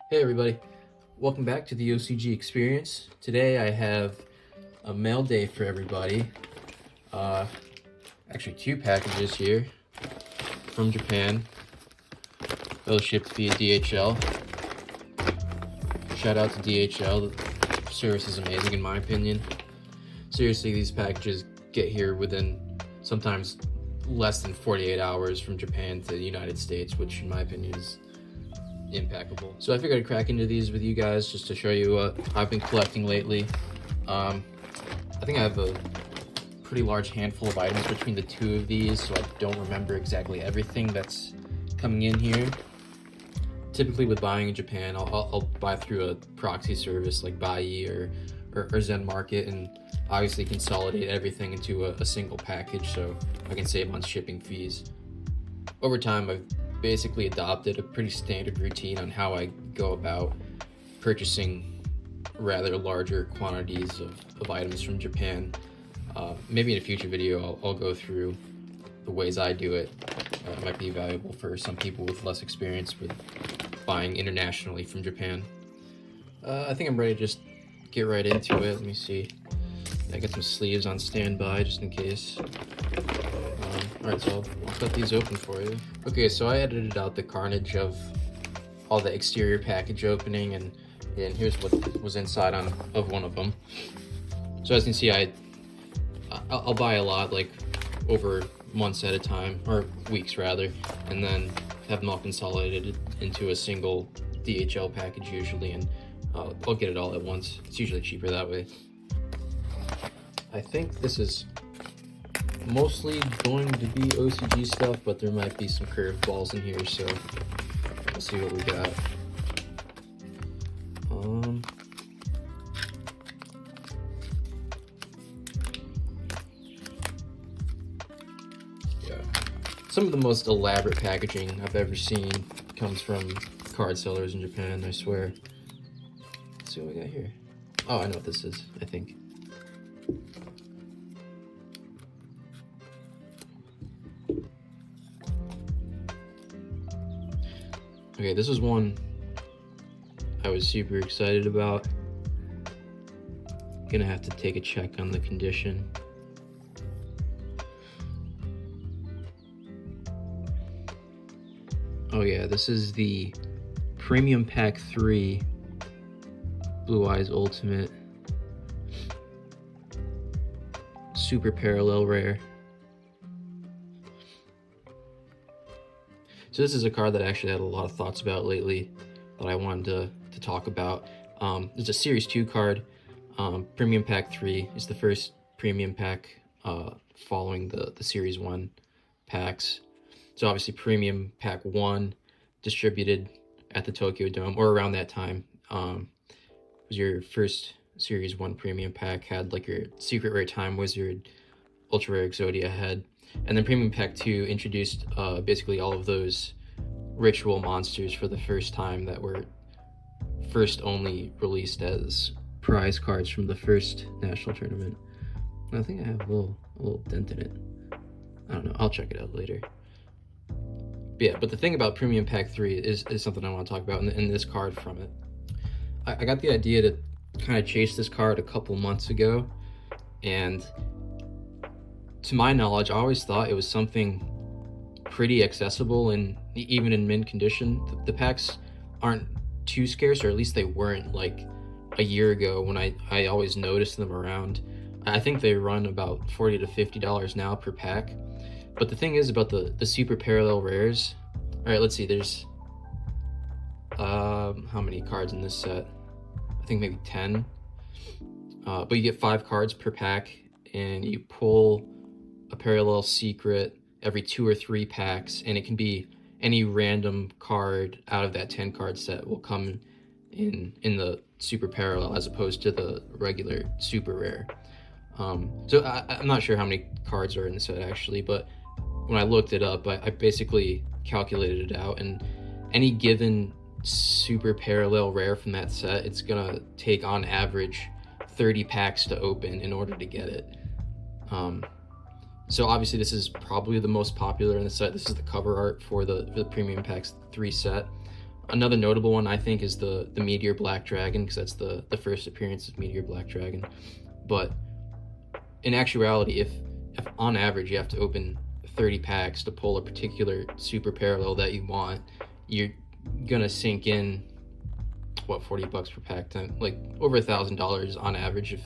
Hey everybody, welcome back to the OCG experience. Today I have a mail day for everybody. Actually 2 packages here from Japan. Those shipped via DHL. Shout out to DHL, the service is amazing in my opinion. Seriously, these packages get here within sometimes less than 48 hours from Japan to the United States, which in my opinion is impeccable. So I figured I'd crack into these with you guys just to show you what I've been collecting lately. I think I have a pretty large handful of items between the 2 of these, so I don't remember exactly everything that's coming in here. Typically with buying in Japan, I'll buy through a proxy service like Buyee or Zen Market, and obviously consolidate everything into a single package so I can save on shipping fees. Over time, I've basically adopted a pretty standard routine on how I go about purchasing rather larger quantities of items from Japan. Maybe in a future video I'll go through the ways I do it. It might be valuable for some people with less experience with buying internationally from Japan. I think I'm ready to just get right into it. Let me see. I got some sleeves on standby just in case. Alright, so I'll cut these open for you. Okay, so I edited out the carnage of all the exterior package opening, and here's what was inside of one of them. So as you can see, I'll buy a lot, like over months at a time, or weeks rather, and then have them all consolidated into a single DHL package usually, and I'll get it all at once. It's usually cheaper that way. I think this is mostly going to be OCG stuff, but there might be some curveballs in here, so let's see what we got. Yeah, some of the most elaborate packaging I've ever seen comes from card sellers in Japan, I swear. Let's see what we got here. Oh, I know what this is, I think. Okay, this is one I was super excited about. Gonna have to take a check on the condition. Oh yeah, this is the Premium Pack 3 Blue Eyes Ultimate Super Parallel Rare. So this is a card that I actually had a lot of thoughts about lately that I wanted to talk about. It's a Series 2 card. Premium Pack 3 is the first premium pack following the Series 1 packs. So obviously Premium Pack 1 distributed at the Tokyo Dome, or around that time, was your first Series 1 premium pack, had like your Secret Rare Time Wizard, Ultra Rare Exodia head. And then Premium Pack 2 introduced basically all of those ritual monsters for the first time that were first only released as prize cards from the first national tournament. I think I have a little dent in it. I don't know, I'll check it out later. But yeah, but the thing about Premium Pack 3 is something I want to talk about in this card from it. I got the idea to kind of chase this card a couple months ago, and to my knowledge, I always thought it was something pretty accessible, and even in mint condition. The packs aren't too scarce, or at least they weren't like a year ago when I always noticed them around. I think they run about $40 to $50 now per pack. But the thing is about the super parallel rares. All right, let's see, there's how many cards in this set? I think maybe 10. But you get 5 cards per pack, and you pull a parallel secret every 2 or 3 packs, and it can be any random card out of that 10 card set will come in the super parallel as opposed to the regular super rare. So I'm not sure how many cards are in the set actually, but when I looked it up, I basically calculated it out, and any given super parallel rare from that set, it's gonna take on average 30 packs to open in order to get it. So obviously this is probably the most popular in the set. This is the cover art for the Premium Packs 3 set. Another notable one, I think, is the Meteor Black Dragon, because that's the first appearance of Meteor Black Dragon. But in actuality, if on average you have to open 30 packs to pull a particular super parallel that you want, you're gonna sink in, what, 40 bucks per pack, to like over $1,000 on average, if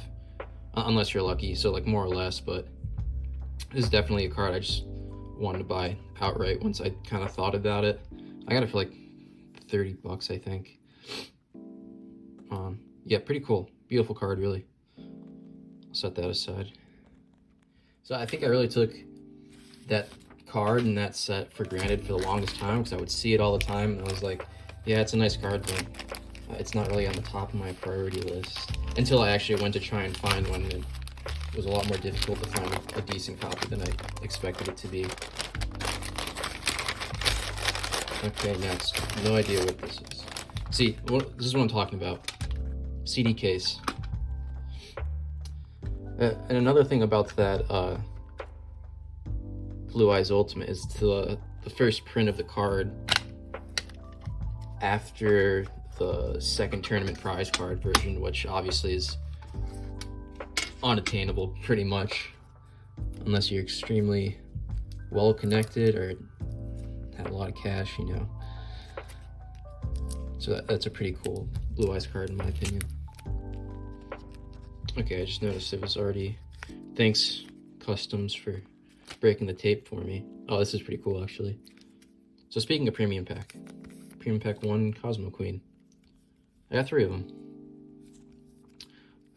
unless you're lucky, so like more or less. But this is definitely a card I just wanted to buy outright once I kind of thought about it. I got it for like 30 bucks, I think. Yeah, pretty cool. Beautiful card, really. I'll set that aside. So I think I really took that card and that set for granted for the longest time, because I would see it all the time and I was like, yeah, it's a nice card, but it's not really on the top of my priority list, until I actually went to try and find one. And it was a lot more difficult to find a decent copy than I expected it to be. Okay, next. No idea what this is. See, this is what I'm talking about. CD case. And another thing about that Blue Eyes Ultimate is the first print of the card after the second tournament prize card version, which obviously is unattainable pretty much, unless you're extremely well connected or have a lot of cash, you know. So that's a pretty cool Blue Eyes card in my opinion. Okay, I just noticed it was already... Thanks, Customs, for breaking the tape for me. Oh, this is pretty cool, actually. So speaking of Premium Pack 1 Cosmo Queen. I got 3 of them.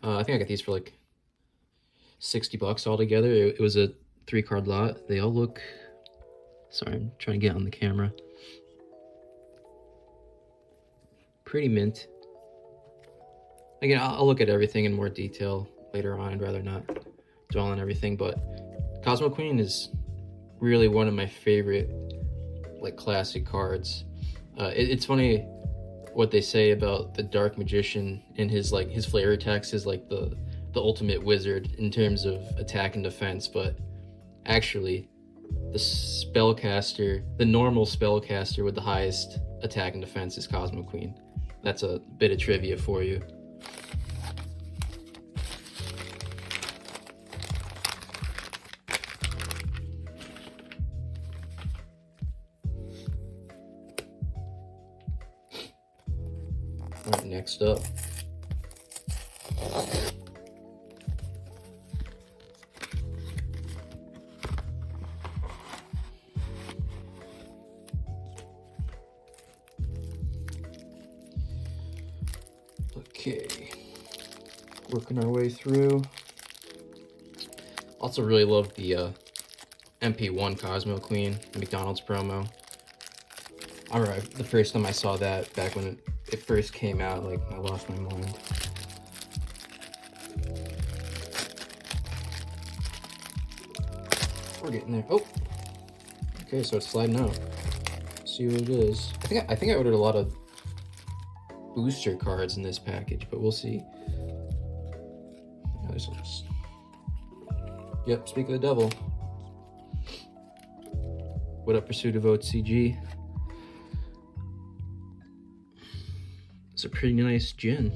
I think I got these for like 60 bucks altogether. It was a 3-card lot. They all look... Sorry, I'm trying to get on the camera. Pretty mint. Again, I'll look at everything in more detail later on. I'd rather not dwell on everything, but Cosmo Queen is really one of my favorite, like, classic cards. It's funny what they say about the Dark Magician and his flavor text is like the ultimate wizard in terms of attack and defense, but actually the normal spellcaster with the highest attack and defense is Cosmo Queen. That's a bit of trivia for you. Alright, next up. Okay, working our way through. Also really love the MP1 Cosmo Queen, the McDonald's promo. I remember the first time I saw that back when it first came out, like, I lost my mind. We're getting there. Oh, okay, so it's sliding out. Let's see what it is. I think I ordered a lot of booster cards in this package, but we'll see. This will just... Yep, speak of the devil. What up, Pursuit of OCG? It's a pretty nice gin.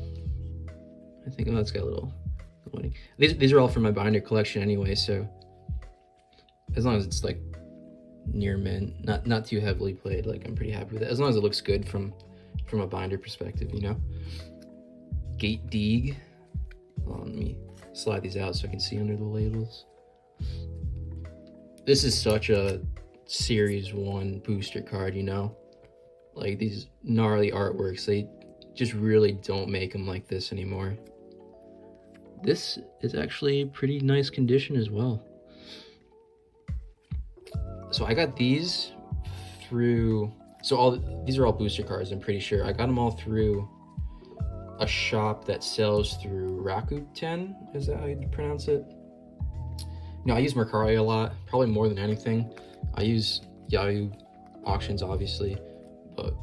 I think, oh, it's got a little lighting. These are all from my binder collection anyway, so as long as it's like near mint, not too heavily played, like, I'm pretty happy with it. As long as it looks good from a binder perspective, you know. Gate Deeg. Hold on, let me slide these out so I can see under the labels. This is such a Series 1 booster card, you know. Like, these gnarly artworks, they just really don't make them like this anymore. This is actually pretty nice condition as well. So I got these through... So these are all booster cards, I'm pretty sure. I got them all through a shop that sells through Rakuten, is that how you pronounce it? You know, I use Mercari a lot, probably more than anything. I use Yahoo auctions, obviously, but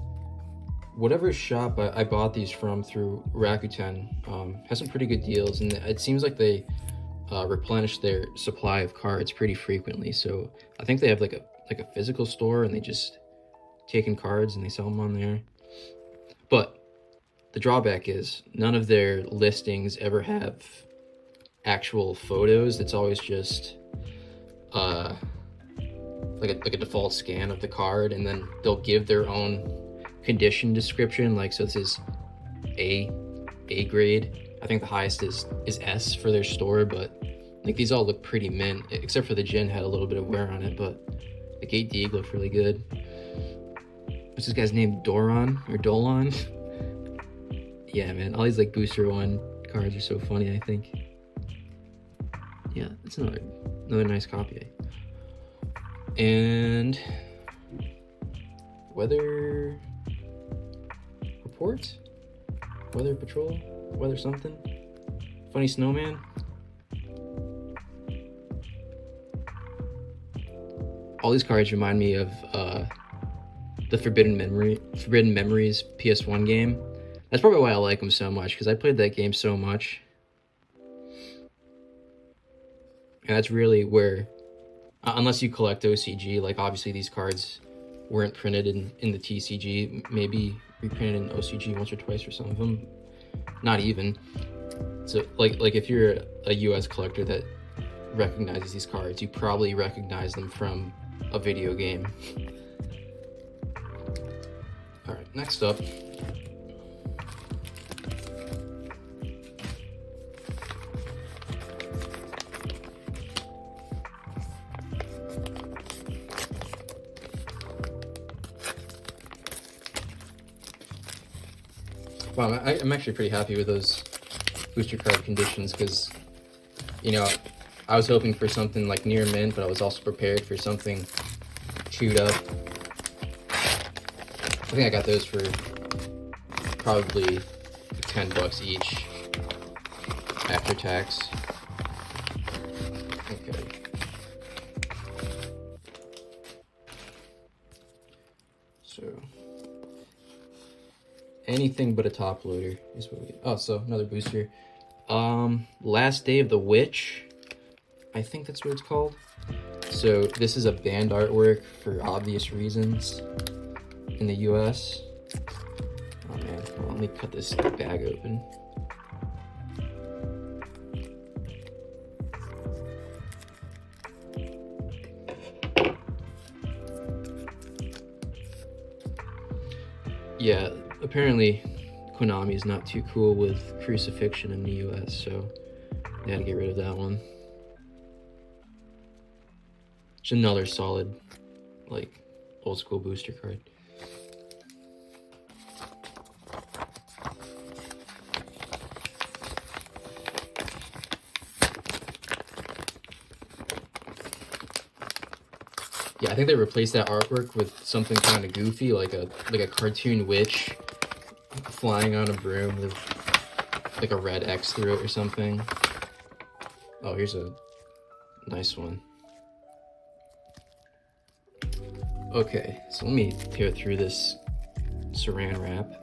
whatever shop I bought these from through Rakuten has some pretty good deals, and it seems like they replenish their supply of cards pretty frequently. So I think they have like a physical store, and they just take in cards and they sell them on there. But the drawback is none of their listings ever have actual photos. It's always just like a default scan of the card, and then they'll give their own condition description. Like, so this is A grade. I think the highest is S for their store, but like these all look pretty mint, except for the Jin had a little bit of wear on it, but the Gate Deeg looked really good. What's this guy's name? Doran or Dolan? Yeah, man, all these like booster one cards are so funny, I think. Yeah, that's another nice copy. And weather report, weather patrol, weather something. Funny snowman. All these cards remind me of the Forbidden Memories PS1 game. That's probably why I like them so much, because I played that game so much. And that's really where, unless you collect OCG, like obviously these cards weren't printed in the TCG, maybe reprinted in OCG once or twice for some of them, not even. So like if you're a US collector that recognizes these cards, you probably recognize them from a video game. All right, next up. Wow, I'm actually pretty happy with those booster card conditions, because, you know, I was hoping for something like near mint, but I was also prepared for something chewed up. I think I got those for probably $10 each after tax. Okay. So anything but a top loader is what we get. Oh, so another booster. Last Day of the Witch, I think that's what it's called. So this is a banned artwork for obvious reasons in the US. Oh man, well, let me cut this bag open. Yeah, apparently Konami is not too cool with crucifixion in the US, so they had to get rid of that one. It's another solid, like, old school booster card. Yeah, I think they replaced that artwork with something kind of goofy, like a cartoon witch flying on a broom with like a red X through it or something. Oh, here's a nice one. Okay, so let me tear through this saran wrap.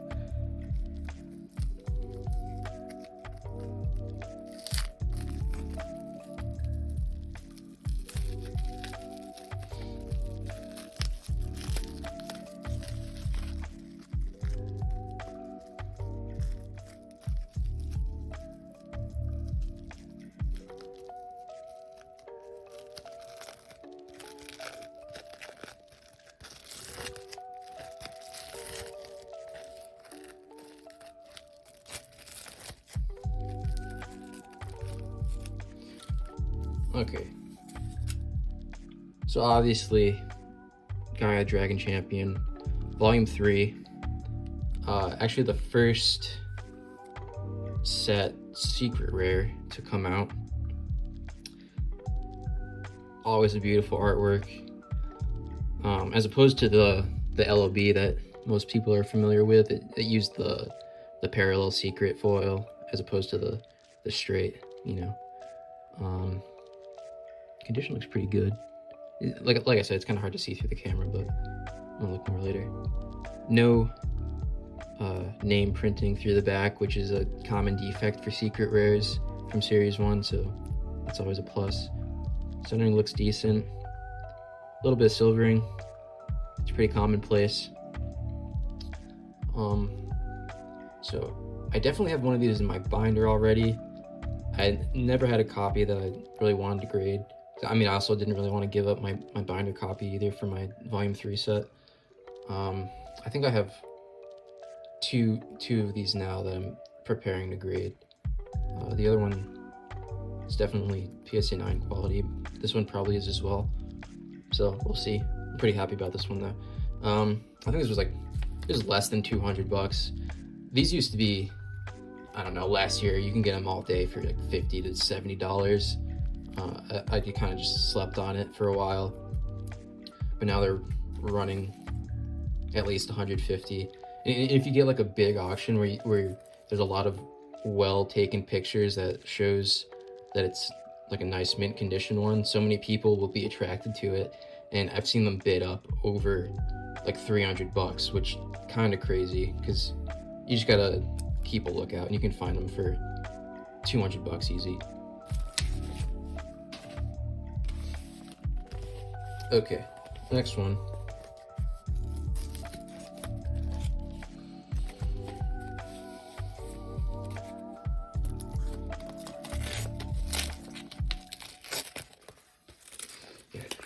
Okay. So obviously, Gaia Dragon Champion, Volume 3. Actually the first set secret rare to come out. Always a beautiful artwork. As opposed to the LOB that most people are familiar with, it used the parallel secret foil as opposed to the straight, you know. Condition looks pretty good. Like I said, it's kind of hard to see through the camera, but I'll look more later. No name printing through the back, which is a common defect for secret rares from Series 1, so that's always a plus. Centering looks decent. A little bit of silvering. It's pretty commonplace. So I definitely have one of these in my binder already. I never had a copy that I really wanted to grade. I mean, I also didn't really want to give up my binder copy either for my Volume 3 set. I think I have two of these now that I'm preparing to grade. The other one is definitely PSA 9 quality. This one probably is as well. So we'll see. I'm pretty happy about this one though. I think this was less than 200 bucks. These used to be, I don't know, last year you can get them all day for like $50 to $70. I kind of just slept on it for a while, but now they're running at least 150. And if you get like a big auction where there's a lot of well taken pictures that shows that it's like a nice mint condition one, so many people will be attracted to it, and I've seen them bid up over like 300 bucks, which kind of crazy, because you just gotta keep a lookout and you can find them for 200 bucks easy. Okay, next one.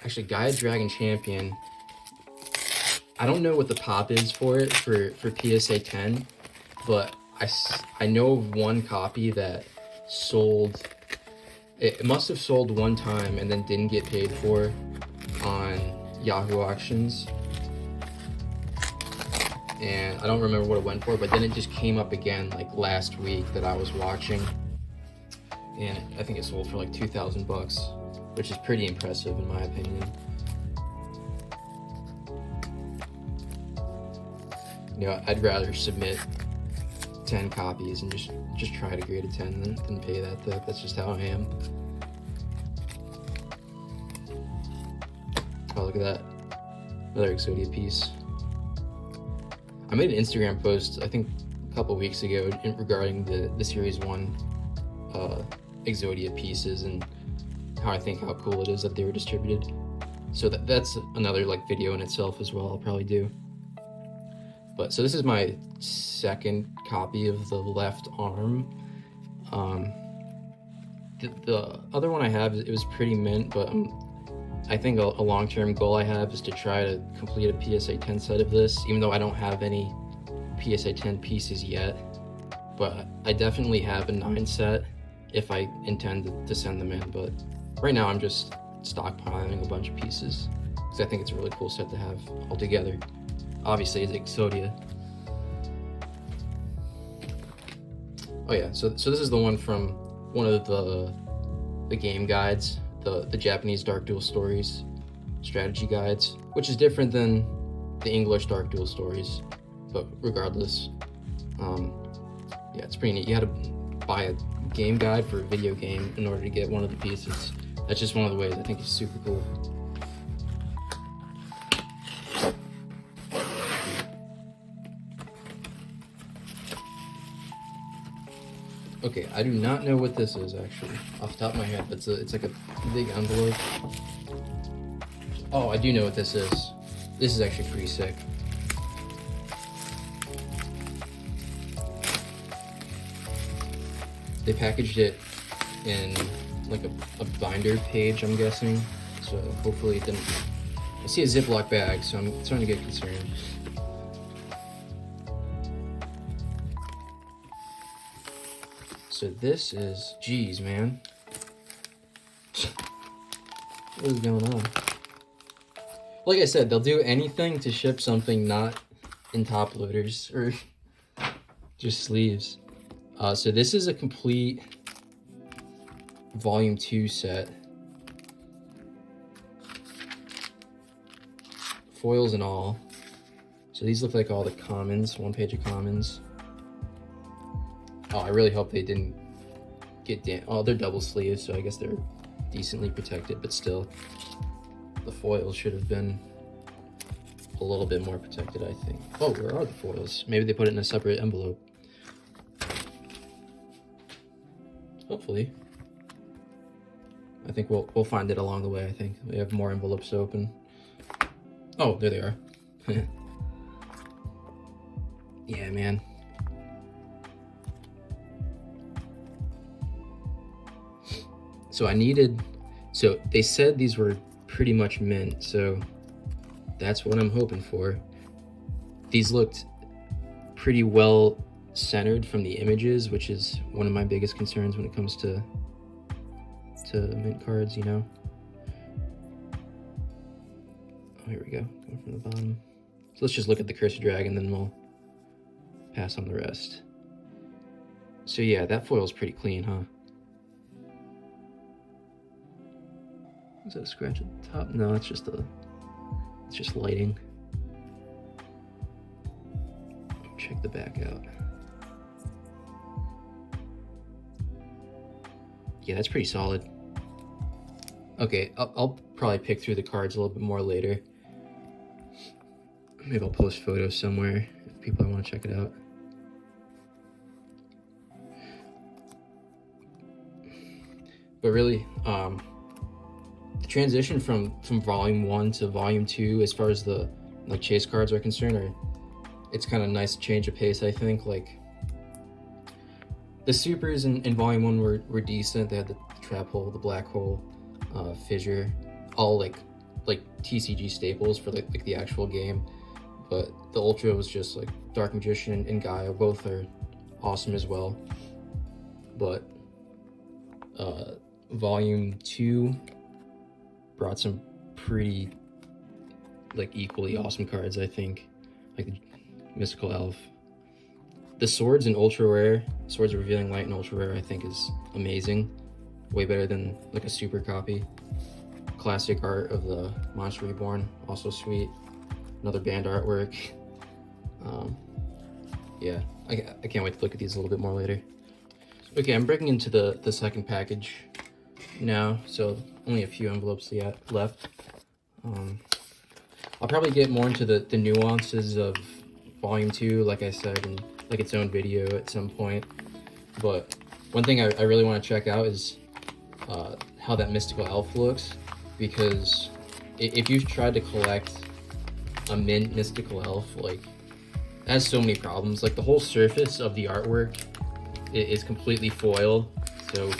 Actually, Gaia Dragon Champion, I don't know what the pop is for it for PSA 10, but I know of one copy that sold. It must have sold one time and then didn't get paid for on Yahoo auctions, and I don't remember what it went for, but then it just came up again like last week that I was watching, and I think it sold for like 2,000 bucks, which is pretty impressive in my opinion. You know, I'd rather submit 10 copies and just try to grade a 10 than pay that. That's just how I am. Oh, look at that. Another Exodia piece. I made an Instagram post, I think a couple weeks ago, regarding the Series 1 Exodia pieces and how cool it is that they were distributed. So that's another like video in itself as well, I'll probably do. But so this is my second copy of the left arm. The other one I have, it was pretty mint, but I think a long-term goal I have is to try to complete a PSA 10 set of this, even though I don't have any PSA 10 pieces yet. But I definitely have a 9 set if I intend to send them in. But right now I'm just stockpiling a bunch of pieces because I think it's a really cool set to have all together. Obviously, it's Exodia. Oh yeah, so this is the one from one of the game guides, the Japanese Dark Duel Stories strategy guides, which is different than the English Dark Duel Stories, but regardless, yeah, it's pretty neat. You had to buy a game guide for a video game in order to get one of the pieces. That's just one of the ways I think it's super cool. Okay, I do not know what this is actually, off the top of my head. It's like a big envelope. Oh, I do know what this is. This is actually pretty sick. They packaged it in like a binder page, I'm guessing. So hopefully it didn't. I see a Ziploc bag, so I'm starting to get concerned. So this is, geez, man. What is going on? Like I said, they'll do anything to ship something not in top loaders or just sleeves. So this is a complete Volume 2 set. Foils and all. So these look like all the commons, one page of commons. Oh, I really hope they didn't get oh, they're double sleeves, so I guess they're decently protected, but still, the foils should have been a little bit more protected, I think. Oh, where are the foils? Maybe they put it in a separate envelope. Hopefully. I think we'll find it along the way, I think. We have more envelopes to open. Oh, there they are. Yeah, man. So I needed, so they said these were pretty much mint, so that's what I'm hoping for. These looked pretty well centered from the images, which is one of my biggest concerns when it comes to mint cards, you know. Oh, here we go, going from the bottom. So let's just look at the Cursed Dragon, then we'll pass on the rest. So yeah, that foil's pretty clean, huh? Is that a scratch at the top? No, it's just lighting. Check the back out. Yeah, that's pretty solid. Okay, I'll probably pick through the cards a little bit more later. Maybe I'll post photos somewhere if people want to check it out. But really, the transition from volume 1 to volume 2, as far as the like chase cards are concerned, it's kind of nice change of pace, I think. Like the supers in volume 1 were decent. They had the trap hole, the black hole, fissure, all like TCG staples for like the actual game. But the ultra was just like Dark Magician and Gaia, both are awesome as well. But volume 2 brought some pretty like equally awesome cards, I think. Like the Mystical Elf, the swords in ultra rare, Swords of Revealing Light in ultra rare, I think is amazing. Way better than like a super copy. Classic art of the Monster Reborn, also sweet. Another band artwork. Yeah, I can't wait to look at these a little bit more later. Okay, I'm breaking into the second package now, so only a few envelopes yet left. I'll probably get more into the nuances of volume 2, like I said, in like its own video at some point. But one thing I really want to check out is how that Mystical Elf looks, because if you've tried to collect a mint Mystical Elf, like, it has so many problems. Like the whole surface of the artwork is completely foil, so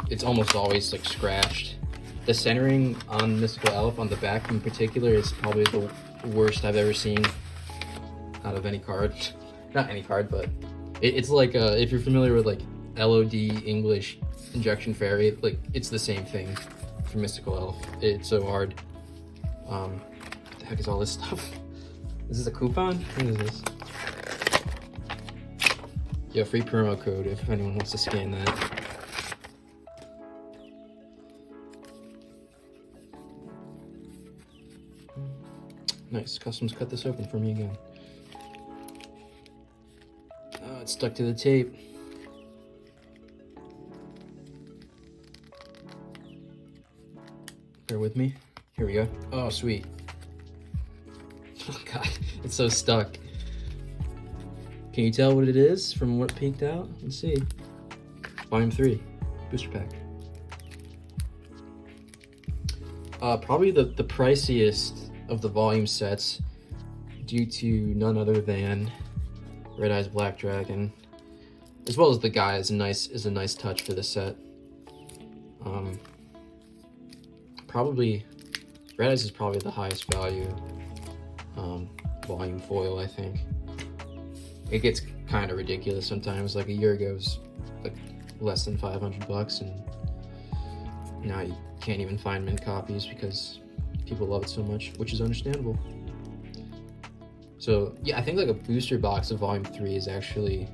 it's almost always like scratched. The centering on Mystical Elf on the back in particular is probably the worst I've ever seen out of any card. Not any card, but it's like if you're familiar with like LOD English Injection Fairy, like it's the same thing for Mystical Elf. It's so hard. What the heck is all this stuff? Is this a coupon? What is this? Yeah, free promo code if anyone wants to scan that. Nice, Customs cut this open for me again. Oh, it's stuck to the tape. Bear with me. Here we go. Oh, sweet. Oh god, it's so stuck. Can you tell what it is from what peeked out? Let's see. Volume 3, booster pack. Probably the priciest of the volume sets, due to none other than Red Eyes Black Dragon, as well as the guy is a nice touch for the set. Probably Red Eyes is probably the highest value volume foil, I think. It gets kind of ridiculous sometimes. Like a year ago, it was like less than $500, and now you can't even find mint copies because people love it so much, which is understandable. So yeah, I think like a booster box of volume 3 is actually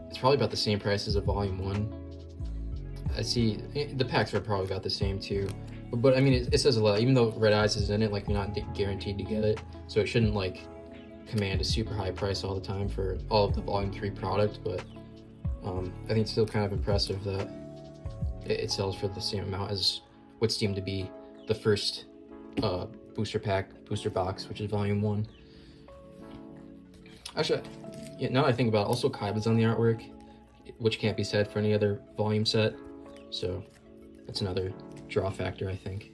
it's probably about the same price as a volume 1. I see the packs are probably about the same too, but I mean it says a lot. Even though Red Eyes is in it, like you're not guaranteed to get it, so it shouldn't like command a super high price all the time for all of the volume 3 product. But I think it's still kind of impressive that it sells for the same amount as what's deemed to be the first booster box, which is volume 1. Actually, yeah, now that I think about it, also Kaiba's on the artwork, which can't be said for any other volume set, so that's another draw factor, I think.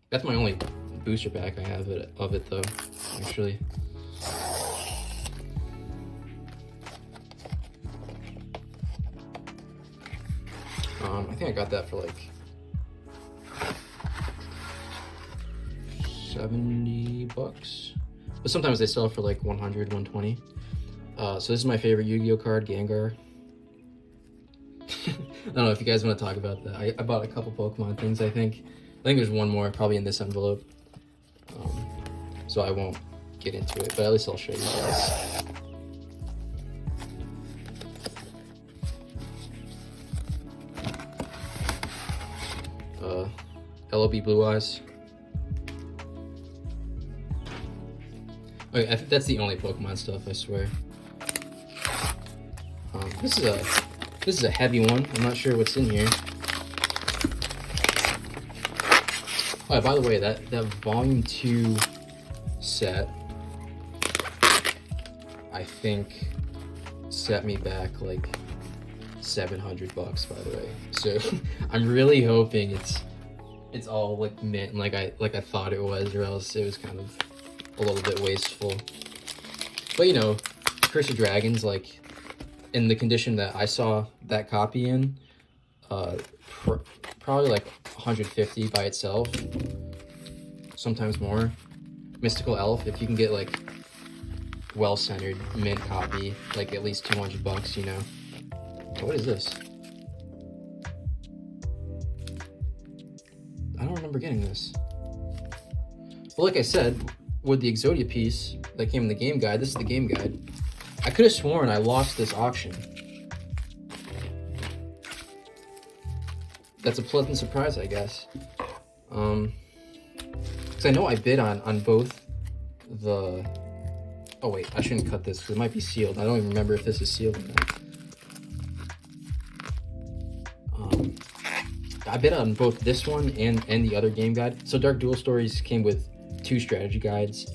That's my only booster pack I have of it though, actually. I think I got that for like 70 bucks. But sometimes they sell for like 100, 120. So this is my favorite Yu-Gi-Oh card, Gengar. I don't know if you guys want to talk about that. I bought a couple Pokemon things, I think. There's one more, probably in this envelope. So I won't get into it, but at least I'll show you guys. LOB Blue Eyes. Okay, I think that's the only Pokemon stuff, I swear. This is a heavy one. I'm not sure what's in here. Oh, by the way, that Volume 2 set, I think, set me back like 700 bucks, by the way. So I'm really hoping it's all like mint, like I thought it was, or else it was kind of a little bit wasteful. But you know, Curse of Dragons, like in the condition that I saw that copy in, probably like 150 by itself, sometimes more. Mystical Elf, if you can get like well-centered mint copy, like at least 200 bucks, you know. What is this? I don't remember getting this. Well, like I said, with the Exodia piece that came in the game guide, this is the game guide. I could have sworn I lost this auction. That's a pleasant surprise, I guess. Because I know I bid on both the... Oh wait, I shouldn't cut this because it might be sealed. I don't even remember if this is sealed or not. I bid on both this one and the other game guide. So Dark Duel Stories came with 2 strategy guides,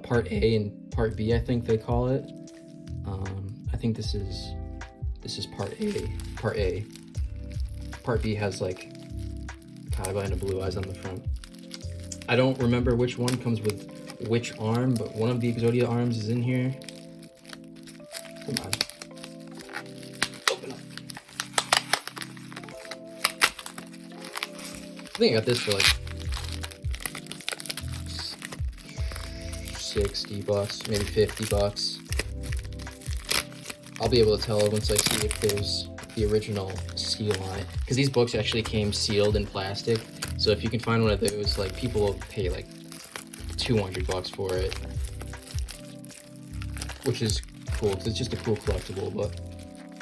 Part A and Part B, I think they call it. I think this is Part A. Part A. Part B has like Kaiba and a Blue Eyes on the front. I don't remember which one comes with which arm, but one of the Exodia arms is in here. Come on. Open up. I think I got this for like 60 bucks, maybe 50 bucks. I'll be able to tell once I see if there's the original seal on it. Because these books actually came sealed in plastic. So if you can find one of those, like people will pay like 200 bucks for it. Which is cool, because it's just a cool collectible, but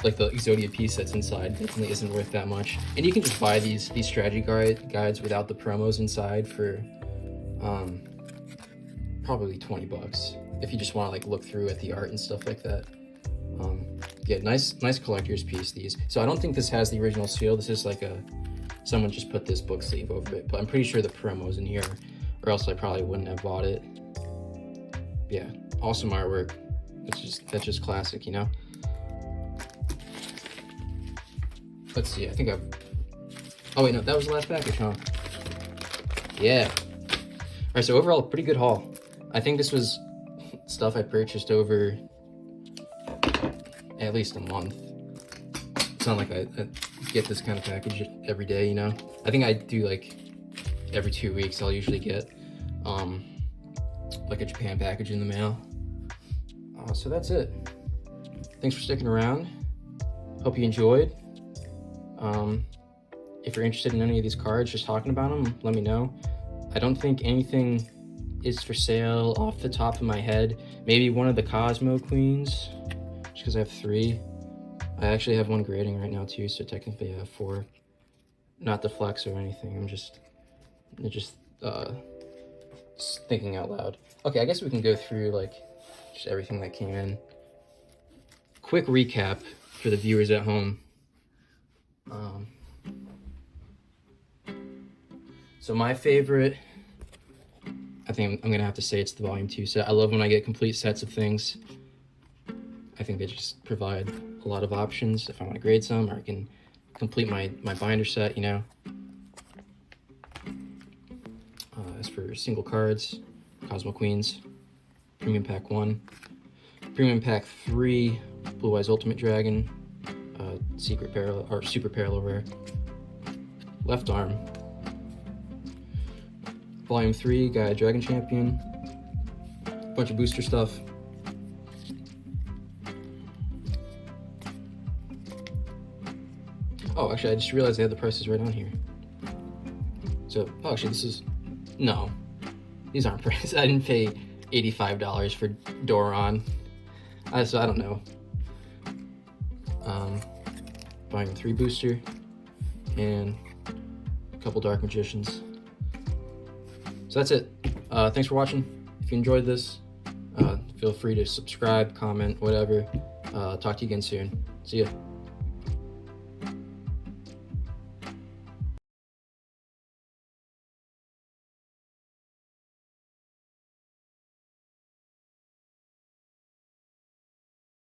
like the Exodia piece that's inside definitely isn't worth that much. And you can just buy these strategy guides without the promos inside for probably 20 bucks. If you just want to like look through at the art and stuff like that. Yeah, nice collector's piece, these. So I don't think this has the original seal. This is like someone just put this book sleeve over it, but I'm pretty sure the promo's in here, or else I probably wouldn't have bought it. Yeah, awesome artwork. That's just classic, you know? Let's see, I think oh wait, no, that was the last package, huh? Yeah. All right, so overall, pretty good haul. I think this was stuff I purchased over at least a month. It's not like I get this kind of package every day, you know? I think I do like every 2 weeks I'll usually get like a Japan package in the mail. So that's it. Thanks for sticking around. Hope you enjoyed. If you're interested in any of these cards, just talking about them, let me know. I don't think anything is for sale off the top of my head. Maybe one of the Cosmo Queens, just because I have 3. I actually have 1 grading right now too, so technically I have 4. Not the flex or anything, I'm just thinking out loud. Okay, I guess we can go through like just everything that came in. Quick recap for the viewers at home. So my favorite, I think I'm gonna have to say it's the Volume 2 set. I love when I get complete sets of things. I think they just provide a lot of options if I want to grade some, or I can complete my binder set, you know. As for single cards, Cosmo Queens, Premium Pack 1, Premium Pack 3, Blue Eyes Ultimate Dragon, Secret Parallel, or Super Parallel Rare, left arm. Volume 3, Gaia Dragon Champion. Bunch of booster stuff. Oh, actually, I just realized they had the prices right on here. So, oh, actually, this is... No. These aren't prices. I didn't pay $85 for Doron. So I don't know. Volume 3 booster. And a couple Dark Magicians. So that's it. Thanks for watching. If you enjoyed this, feel free to subscribe, comment, whatever. Talk to you again soon. See ya.